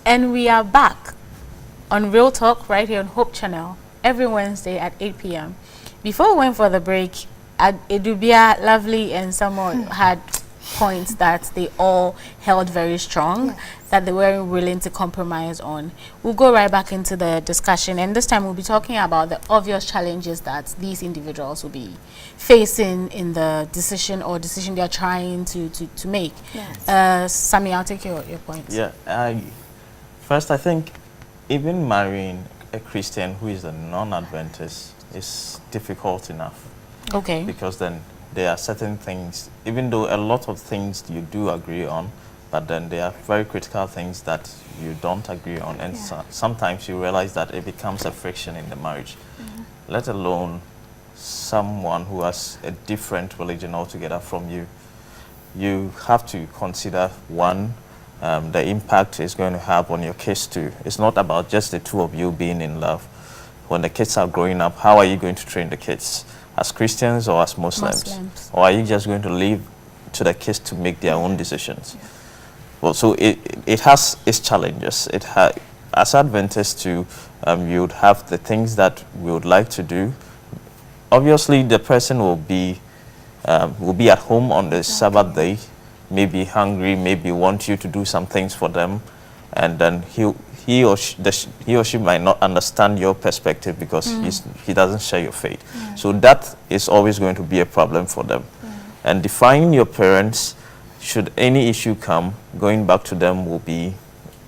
And we are back on Real Talk right here on Hope Channel every Wednesday at 8 p.m. Before we went for the break, Edubia, Lovely, and someone had points that they all held very strong, that they weren't willing to compromise on. We'll go right back into the discussion, and this time we'll be talking about the obvious challenges that these individuals will be facing in the decision they're trying to make. Yes. Sammy, I'll take your points. Yeah, first I think even marrying a Christian who is a non-Adventist is difficult enough. Okay. Because then there are certain things, even though a lot of things you do agree on, but then there are very critical things that you don't agree on, and sometimes you realize that it becomes a friction in the marriage, let alone someone who has a different religion altogether from you. You have to consider, one, the impact it's going to have on your kids too. It's not about just the two of you being in love. When the kids are growing up, how are you going to train the kids? As Christians or as Muslims? Or are you just going to leave to the kids to make their own decisions? Yeah. Well, so it has its challenges. As Adventists too, you would have the things that we would like to do. Obviously, the person will be at home on the Sabbath day, maybe hungry, maybe want you to do some things for them, and then he or she might not understand your perspective because he doesn't share your faith. So that is always going to be a problem for them. And defining your parents, should any issue come, going back to them will be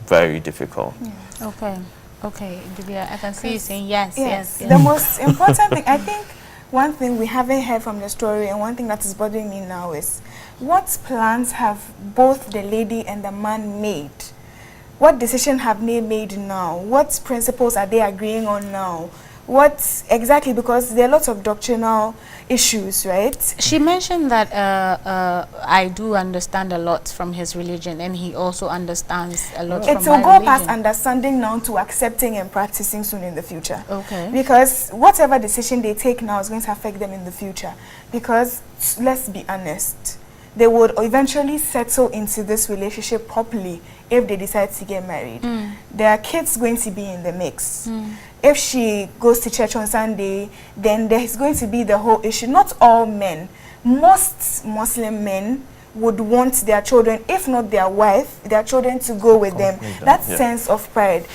very difficult. Okay. Divya, I can see you saying yes. The most important thing, I think, one thing we haven't heard from the story, and one thing that is bothering me now is, what plans have both the lady and the man made? What decision have they made now? What principles are they agreeing on now? What exactly, because there are lots of doctrinal issues, right? She mentioned that I do understand a lot from his religion, and he also understands a lot from my religion. It will go past understanding now to accepting and practicing soon in the future. Okay. Because whatever decision they take now is going to affect them in the future. Because, let's be honest, they would eventually settle into this relationship properly if they decide to get married. There are kids going to be in the mix. If she goes to church on Sunday, then there's going to be the whole issue. Not all men. Most Muslim men would want their children, if not their wife, their children to go with them. That sense of pride.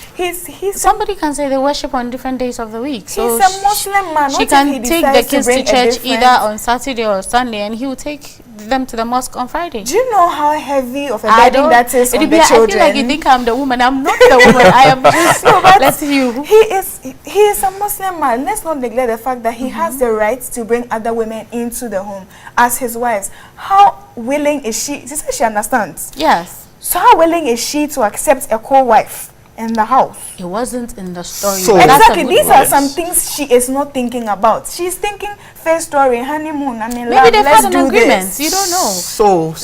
Somebody can say they worship on different days of the week. So he's a Muslim man. She can take the kids to church either on Saturday or Sunday, and he will take them to the mosque on Friday. Do you know how heavy of a burden that is on the children? I feel like you think I'm the woman. I'm not the woman. I am just letting you. He is a Muslim man. Let's not neglect the fact that he has the right to bring other women into the home as his wives. How willing is she? She says she understands. Yes. So how willing is she to accept a co-wife in the house? It wasn't in the story. So exactly, these are some things she is not thinking about. She's thinking first story, honeymoon, I mean, maybe they've had an agreement. You don't know. So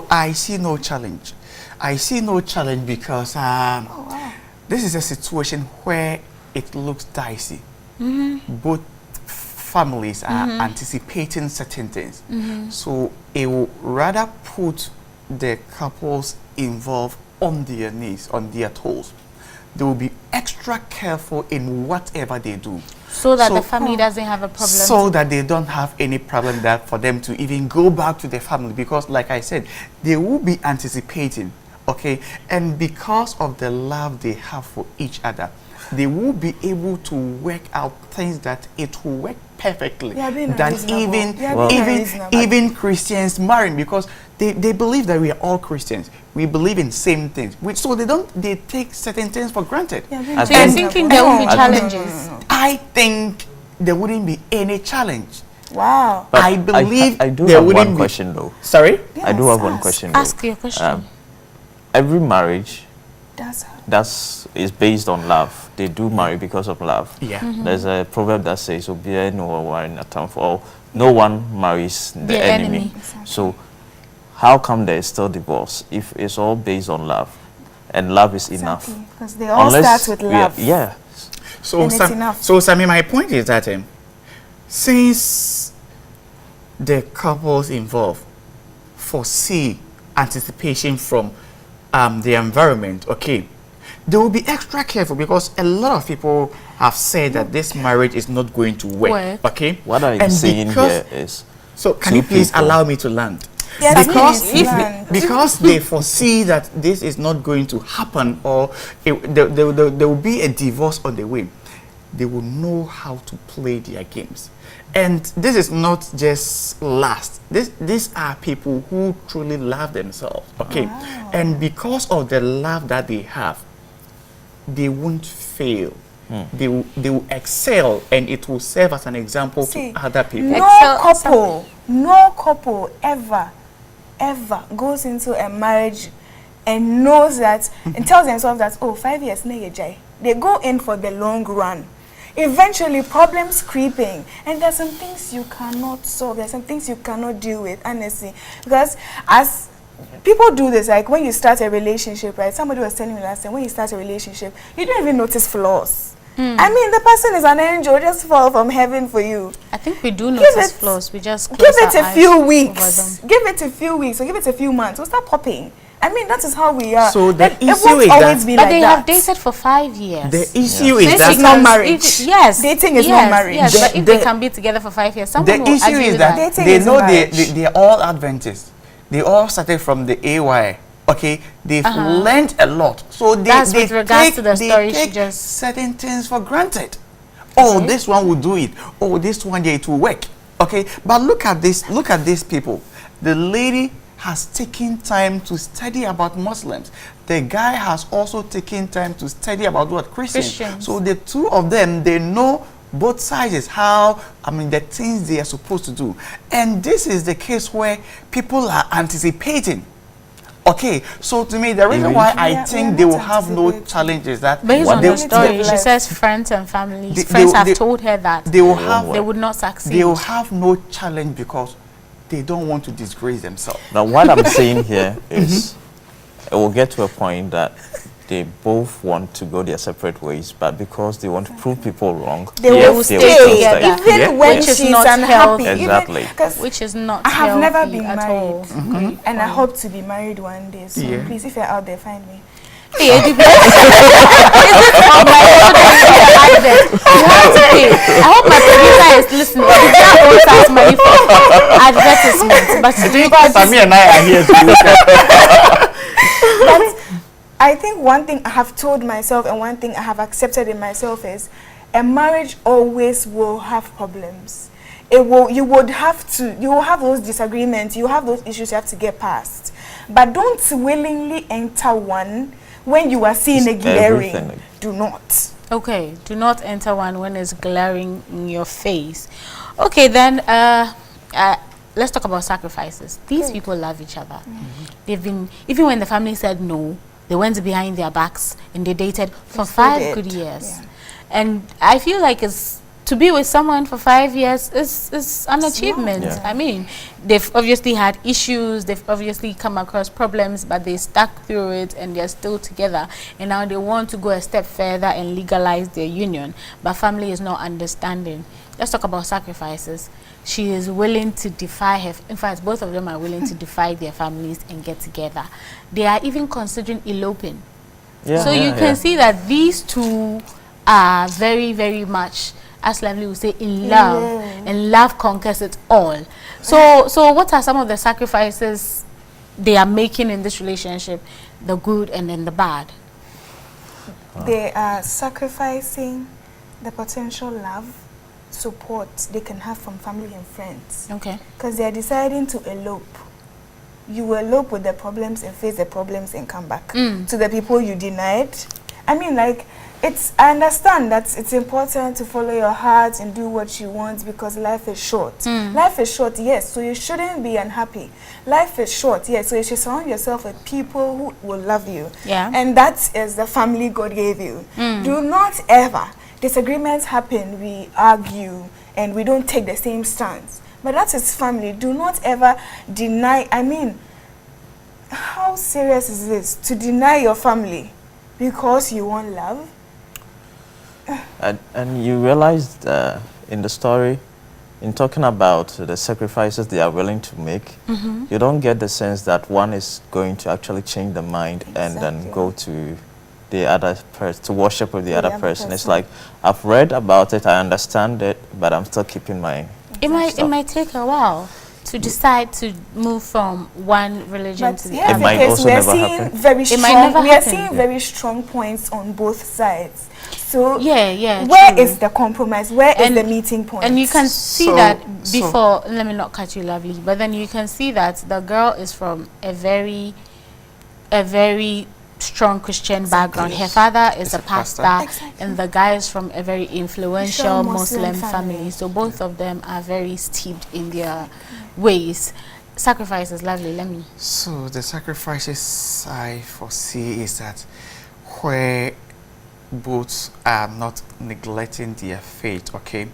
I see no challenge. I see no challenge because this is a situation where it looks dicey. Both families are anticipating certain things. So it will rather put the couples involved on their knees, on their toes. They will be extra careful in whatever they do. So that the family doesn't have a problem. So that they don't have any problem that for them to even go back to the family. Because like I said, they will be anticipating, okay? And because of the love they have for each other, they will be able to work out things that it will work perfectly than even Christians marrying, because they believe that we are all Christians. We believe in same things. So they take certain things for granted. So you're thinking there will be challenges? I think there wouldn't be any challenge. Wow. But I believe I do there have wouldn't one be. question though. Sorry? I do have one question though. Ask your question. Every marriage is based on love. They do marry because of love. Yeah. There's a proverb that says, no one marries the enemy. Exactly. So how come there is still divorce if it's all based on love and love is enough? Because they all start with love. Yeah. So Sammy, my point is that since the couples involved foresee anticipation from the environment, okay, they will be extra careful because a lot of people have said that this marriage is not going to work. Okay, what I'm saying here is, so can you please allow me to land? Yes, because they foresee that this is not going to happen, or there will be a divorce on the way. They will know how to play their games. And this is not just lust. These are people who truly love themselves. Okay. Wow. And because of the love that they have, they won't fail. They will excel, and it will serve as an example to other people. No couple ever goes into a marriage and knows that and tells themselves that, oh, 5 years, they go in for the long run. Eventually, problems creeping, and there's some things you cannot solve. There's some things you cannot deal with, honestly, because as people do this, like when you start a relationship, right? Somebody was telling me last time, when you start a relationship, you don't even notice flaws. I mean, the person is an angel, just fall from heaven for you. I think we do notice flaws. We just give it a few weeks. Give it a few weeks, or give it a few months. We'll start popping. I mean, that is how we are. So the issue is that, but they have dated for 5 years. The issue is that it's not marriage. Yes, dating is not marriage. Yes, but if they can be together for 5 years, someone will issue is that they know they are all Adventists. They all started from the AY. Okay, they've learned a lot. So that's with regards to the story she just certain things for granted. Oh, this one will do it. Oh, this one, yeah, it will work. Okay, but look at this. Look at these people. The lady has taken time to study about Muslims. The guy has also taken time to study about what? Christians. So the two of them, they know both sides, how, I mean, the things they are supposed to do. And this is the case where people are anticipating. Okay, so to me, the reason why I think they will have no challenges that based on the story, she says friends and families, friends have told her that they would not succeed. They will have no challenge because they don't want to disgrace themselves. Now, what I'm saying here is, it will get to a point that they both want to go their separate ways, but because they want to prove people wrong, they will stay together, even when she's unhappy. Exactly. Which is not I have never been at married, all. and I hope to be married one day. So please, if you're out there, find me. Is it on my advert? You have to pay. I hope my producer is listening. That owes us money for advertisements. But Sammy and I are here to But I think one thing I have told myself and one thing I have accepted in myself is a marriage always will have problems. You will have those disagreements, you have those issues you have to get past. But don't willingly enter one when you are seeing a glaring. Do not. Okay, do not enter one when it's glaring in your face. Okay, then let's talk about sacrifices. These people love each other. They've been, even when the family said no, they went behind their backs and they dated for 5 good years. And I feel like to be with someone for 5 years is an achievement. I mean, they've obviously had issues, they've obviously come across problems, but they stuck through it and they're still together. And now they want to go a step further and legalize their union, but family is not understanding. Let's talk about sacrifices. She is willing to defy her, in fact, both of them are willing to defy their families and get together. They are even considering eloping. So you can see that these two are very, very much, as Lovely would say, in love, and love conquers it all. So what are some of the sacrifices they are making in this relationship, the good and then the bad? They are sacrificing the potential love, support they can have from family and friends. Okay. Because they are deciding to elope. You will elope with the problems and face the problems and come back to the people you denied. I mean, like, I understand that it's important to follow your heart and do what you want because life is short. Life is short, yes, so you shouldn't be unhappy. Life is short, yes, so you should surround yourself with people who will love you. And that is the family God gave you. Do not ever, disagreements happen, we argue, and we don't take the same stance. But that is family. Do not ever deny, I mean, how serious is this? To deny your family because you want love? And you realized in the story, in talking about the sacrifices they are willing to make, you don't get the sense that one is going to actually change the mind and then go to the other person, to worship with the other other person. It's person. like, I've read about it, I understand it, but I'm still keeping my It might stuff. take a while to decide to move from one religion But to the here's It other. might the case, also we are never seeing happen. very It might strong. never We are happen. seeing very strong points on both sides. So Yeah, where true. is the compromise? Where is And- the meeting point? And you can see So- that so- before, let me not cut you, lovely, but then you can see that the girl is from a very strong Christian background. Her father is It's a a pastor. pastor, Exactly. and the guy is from a very influential Strong Muslim Muslim family. family. So both of them are very steeped in their ways. Sacrifice is lovely. Let me. So the sacrifices I foresee is that where both are not neglecting their faith, okay?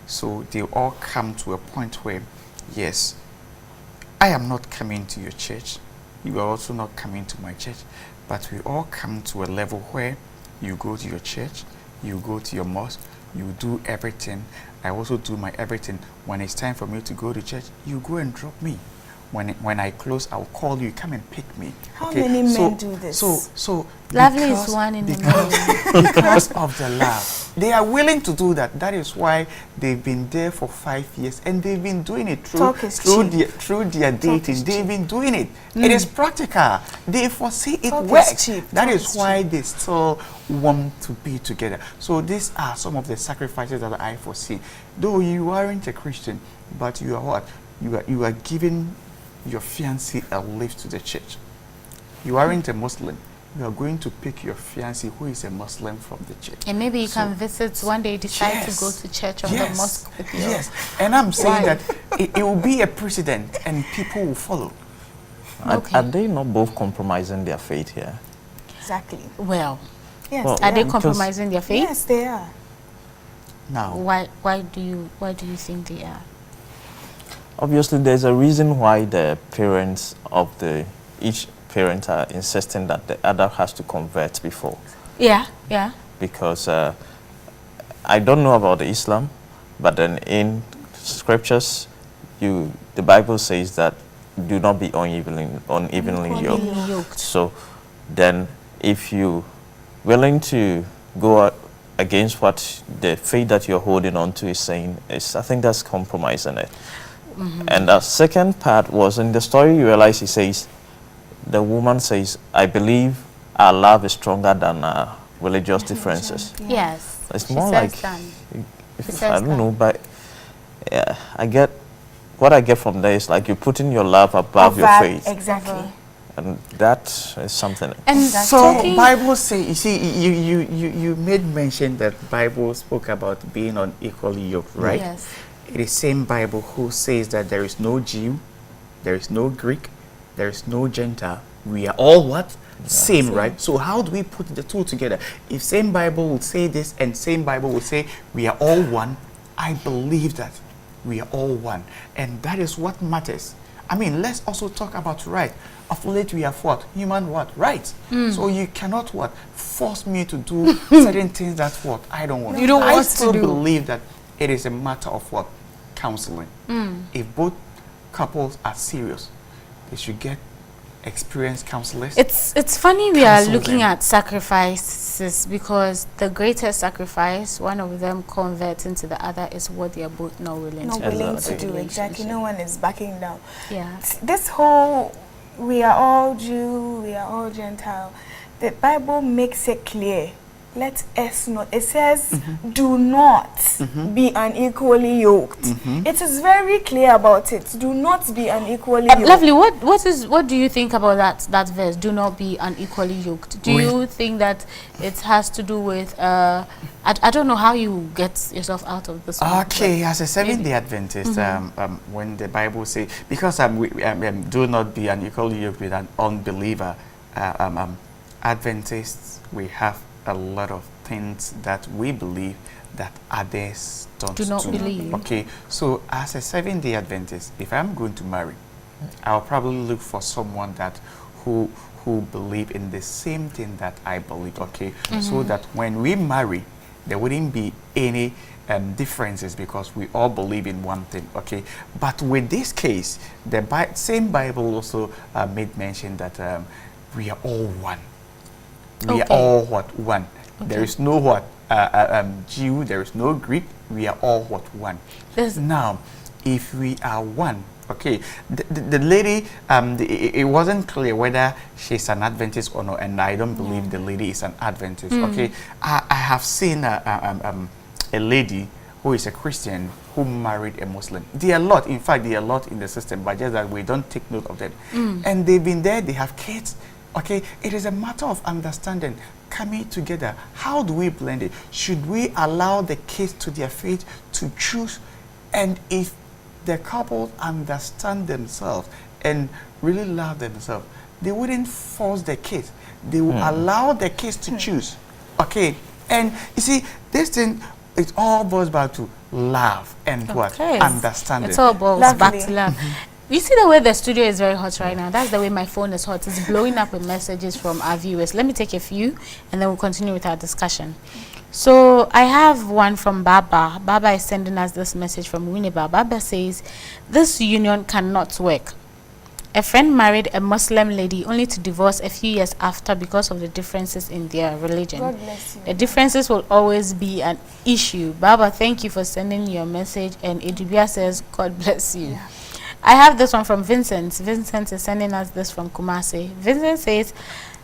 So they all come to a point where, yes, I am not coming to your church. You are also not coming to my church. But we all come to a level where you go to your church, you go to your mosque, you do everything. I also do my everything. When it's time for me to go to church, you go and drop me. When I close, I'll call you, come and pick me. How Okay? many So- men do this? So Lovely is because- one in a because- million. because of the love. They are willing to do that. That is why they've been there for 5 years and they've been doing it Talk is through cheap. their dating. is They've been doing it. It is practical. They foresee it Talk is works. cheap. That Talk is is why they still want to be together. So these are some of the sacrifices that I foresee. Though you aren't a Christian, but you are what? You are giving your fiancé a lift to the church. You aren't a Muslim. You are going to pick your fiancé who is a Muslim from the church. And maybe you can visit one day, decide Yes. to go to church or the Yes. mosque with you. Yes, and I'm saying Why? that it will be a precedent and people will follow. Okay. Are they not both compromising their faith here? Exactly. Well, Yes. Well, they are they are. compromising their faith? Yes, they are. Now, Why do you think they are? Obviously, there's a reason why the parents of each parent are insisting that the other has to convert before. Yeah. Because I don't know about the Islam, but then in scriptures, the Bible says that do not be unevenly yoked. Yoked. So then if you willing to go against what the faith that you're holding on to is saying, I think that's compromising it. And the second part was in the story you realize the woman says, I believe our love is stronger than our religious differences. Yes. It's She more says like, that. I don't know, but yeah, what I get from there is like you're putting your love above your faith. Exactly. And that is something. And so talking, Bible say, you see, you made mention that Bible spoke about being unequally yoked, right? Yes. It is same Bible who says that there is no Jew, there is no Greek, there is no Gentile. We are all what? Same, right? So how do we put the two together? If same Bible would say this and same Bible would say we are all one, I believe that we are all one. And that is what matters. I mean, let's also talk about right. Of late we have what? Human what? Rights. So you cannot what? Force me to do certain things that what? I don't want. You don't I want to still do. believe that it is a matter of what? Counseling. If both couples are serious, they should get experienced counselors. it's funny we are Counsel looking them. at sacrifices because the greatest sacrifice, one of them converts into the other, is what they are both not willing Not to do. willing for to the do exactly. relationship. No one is backing down. Yeah. This whole we are all Jew, we are all Gentile. The Bible makes it clear. Let us not. It says, do not be unequally yoked. It is very clear about it. Do not be unequally yoked. Lovely. What do you think about that verse? Do not be unequally yoked. Do you think that it has to do with I don't know how you get yourself out of this one, Okay, as a Seventh-day maybe. Adventist, when the Bible says, because do not be unequally yoked with an unbeliever, Adventists, we have a lot of things that we believe that others don't Do not believe. Okay, so as a Seventh-day Adventist, if I'm going to marry, I'll probably look for someone that who believe in the same thing that I believe. Okay, so that when we marry, there wouldn't be any differences because we all believe in one thing. Okay, but with this case, the same Bible also made mention that we are all one. We are Okay. all what? One. There Okay. is no what? Jew, there is no Greek. We are all what? One. There's- Now, if we are one, okay, the lady, it wasn't clear whether she's an Adventist or not, and I don't believe the lady is an Adventist, okay? I have seen a lady who is a Christian who married a Muslim. There are a lot, in fact, there are a lot in the system, but just that we don't take note of them. And they've been there, they have kids, okay? It is a matter of understanding, coming together. How do we blend it? Should we allow the kids to their faith to choose? And if the couple understand themselves and really love themselves, they wouldn't force the kids. They will allow the kids to choose. Okay? And you see, this thing, it all boils back to love and what? Okay. Understanding. It's all boils Lovely. back to love. You see the way the studio is very hot right now? That's the way my phone is hot. It's blowing up with messages from our viewers. Let me take a few and then we'll continue with our discussion. So I have one from Baba. Baba is sending us this message from Winneba. Baba says, this union cannot work. A friend married a Muslim lady only to divorce a few years after because of the differences in their religion. God bless you. The differences will always be an issue. Baba, thank you for sending your message. And Idubia says, God bless you. Yeah. I have this one from Vincent. Vincent is sending us this from Kumasi. Vincent says,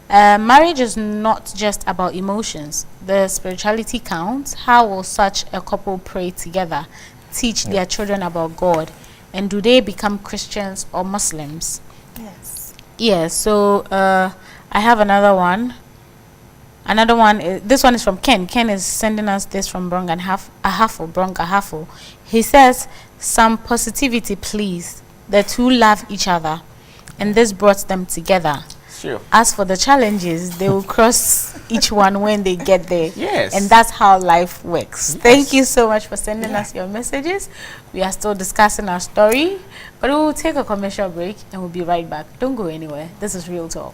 marriage is not just about emotions. The spirituality counts. How will such a couple pray together, teach their children about God? And do they become Christians or Muslims? Yes. Yes, so I have another one. Another one, this one is from Ken. Ken is sending us this from Ahafo. He says, some positivity, please. The two love each other, and this brought them together. Sure. As for the challenges, they will cross each one when they get there. Yes. And that's how life works. Yes. Thank you so much for sending us your messages. We are still discussing our story, but we will take a commercial break and we'll be right back. Don't go anywhere. This is Real Talk.